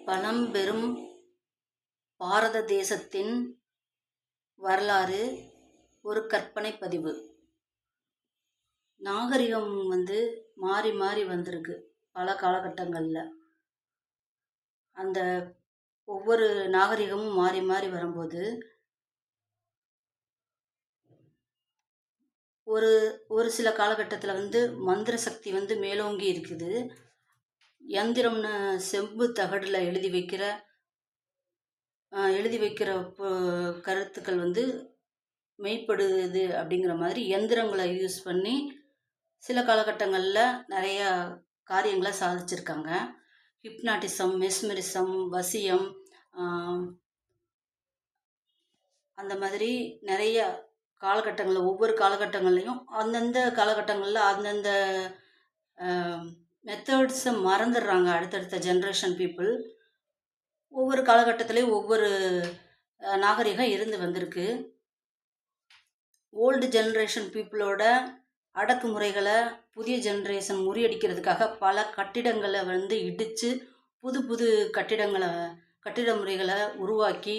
பழம்பெரும் பாரத தேசத்தின் வரலாறு ஒரு கற்பனை பதிவு. நாகரிகம் மாறி மாறி வந்திருக்கு பல காலகட்டங்களில். அந்த ஒவ்வொரு நாகரிகமும் மாறி மாறி வரும்போது ஒரு சில காலகட்டத்தில் மந்திர சக்தி மேலோங்கி இருக்குது. யந்திரம்னு செம்பு தகடில் எழுதி வைக்கிற கருத்துக்கள் மெய்ப்படுது அப்படிங்கிற மாதிரி யந்திரங்களை யூஸ் பண்ணி சில காலகட்டங்களில் நிறையா காரியங்களை சாதிச்சிருக்காங்க. ஹிப்னாட்டிசம், மெஸ்மரிசம், வசியம், அந்த மாதிரி நிறைய காலகட்டங்களில் ஒவ்வொரு காலகட்டங்கள்லையும் அந்தந்த காலகட்டங்களில் அந்தந்த மெத்தட்ஸை மறந்துடுறாங்க அடுத்தடுத்த ஜென்ரேஷன் பீப்புள். ஒவ்வொரு காலகட்டத்திலையும் ஒவ்வொரு நாகரிகம் இருந்து வந்திருக்கு. ஓல்டு ஜென்ரேஷன் பீப்புளோட அடக்குமுறைகளை புதிய ஜென்ரேஷன் முறியடிக்கிறதுக்காக பல கட்டிடங்களை இடித்து புது புது கட்டிட முறைகளை உருவாக்கி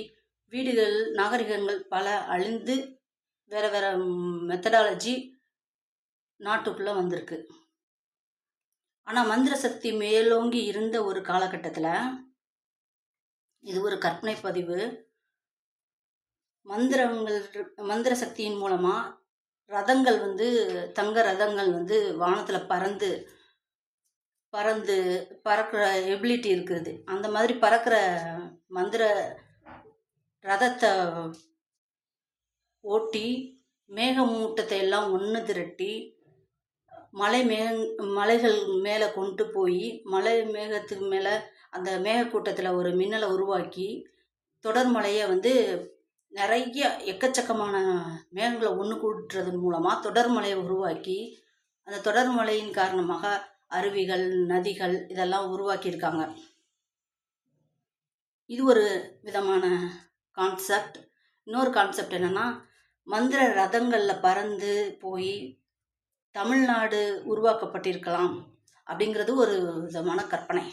வீடுகள் நாகரிகங்கள் பல அழிந்து வேறு வேறு மெத்தடாலஜி நாட்டுக்குள்ளே வந்திருக்கு. ஆனால் மந்திர சக்தி மேலோங்கி இருந்த ஒரு காலகட்டத்தில், இது ஒரு கற்பனை பதிவு, மந்திர சக்தியின் மூலமாக ரதங்கள் தங்க ரதங்கள் வானத்தில் பறக்கிற எபிலிட்டி இருக்குது. அந்த மாதிரி பறக்கிற மந்திர ரதத்தை ஓட்டி மேகமூட்டத்தை எல்லாம் ஒன்று திரட்டி மலைகள் மேலே கொண்டு போய் மலை மேகத்துக்கு மேலே அந்த மேகக்கூட்டத்தில் ஒரு மின்னலை உருவாக்கி தொடர் மலையை நிறைய எக்கச்சக்கமான மேகங்களை ஒன்று கூட்டுறதன் மூலமாக தொடர் மலையை உருவாக்கி அந்த தொடர் மலையின் காரணமாக அருவிகள், நதிகள் இதெல்லாம் உருவாக்கியிருக்காங்க. இது ஒரு விதமான கான்செப்ட். இன்னொரு கான்செப்ட் என்னென்னா, மந்திர ரதங்களில் பறந்து போய் தமிழ்நாடு உருவாக்கப்பட்டிருக்கலாம் அப்படிங்கிறது ஒரு விதமான கற்பனை.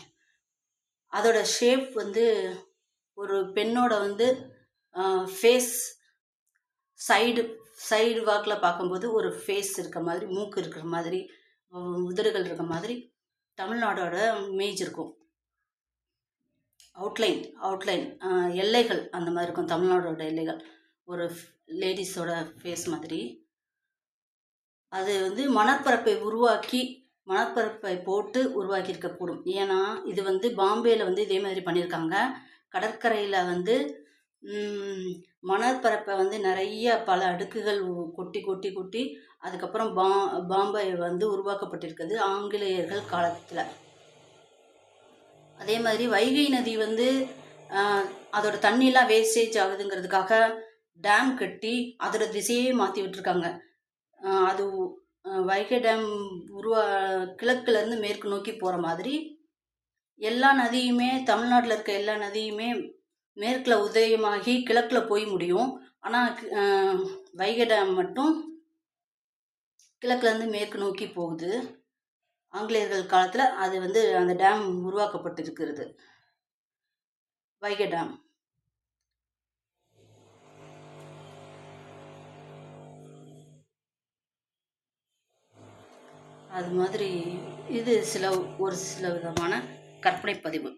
அதோட ஷேப் ஒரு பெண்ணோட ஃபேஸ் சைடு வாக்கில் பார்க்கும்போது ஒரு ஃபேஸ் இருக்க மாதிரி, மூக்கு இருக்கிற மாதிரி, உதடுகள் இருக்க மாதிரி தமிழ்நாடோட இமேஜ் இருக்கும். அவுட்லைன் எல்லைகள் அந்த மாதிரி இருக்கும். தமிழ்நாடோட எல்லைகள் ஒரு லேடிஸோட ஃபேஸ் மாதிரி. அது மணற்பரப்பை போட்டு உருவாக்கியிருக்கக்கூடும். ஏன்னா இது பாம்பேயில் இதே மாதிரி பண்ணியிருக்காங்க. கடற்கரையில் மணற்பரப்பை நிறைய பல அடுக்குகள் கொட்டி அதுக்கப்புறம் பாம்பே உருவாக்கப்பட்டிருக்குது ஆங்கிலேயர்கள் காலத்தில். அதே மாதிரி வைகை நதி அதோட தண்ணியெலாம் வேஸ்டேஜ் ஆகுதுங்கிறதுக்காக டேம் கட்டி அதோட திசையே மாற்றி விட்டுருக்காங்க. அது வைகை டேம் கிழக்குலேருந்து மேற்கு நோக்கி போகிற மாதிரி எல்லா நதியுமே, தமிழ்நாட்டில் இருக்க எல்லா நதியுமே மேற்கில் உதயமாகி கிழக்கில் போய் முடியும். ஆனால் வைகை டேம் மட்டும் கிழக்குலேருந்து மேற்கு நோக்கி போகுது. ஆங்கிலேயர்கள் காலத்தில் அது அந்த டேம் உருவாக்கப்பட்டிருக்கிறது, வைகை டேம். அது மாதிரி இது ஒரு சில விதமான கற்பனை பதிவு.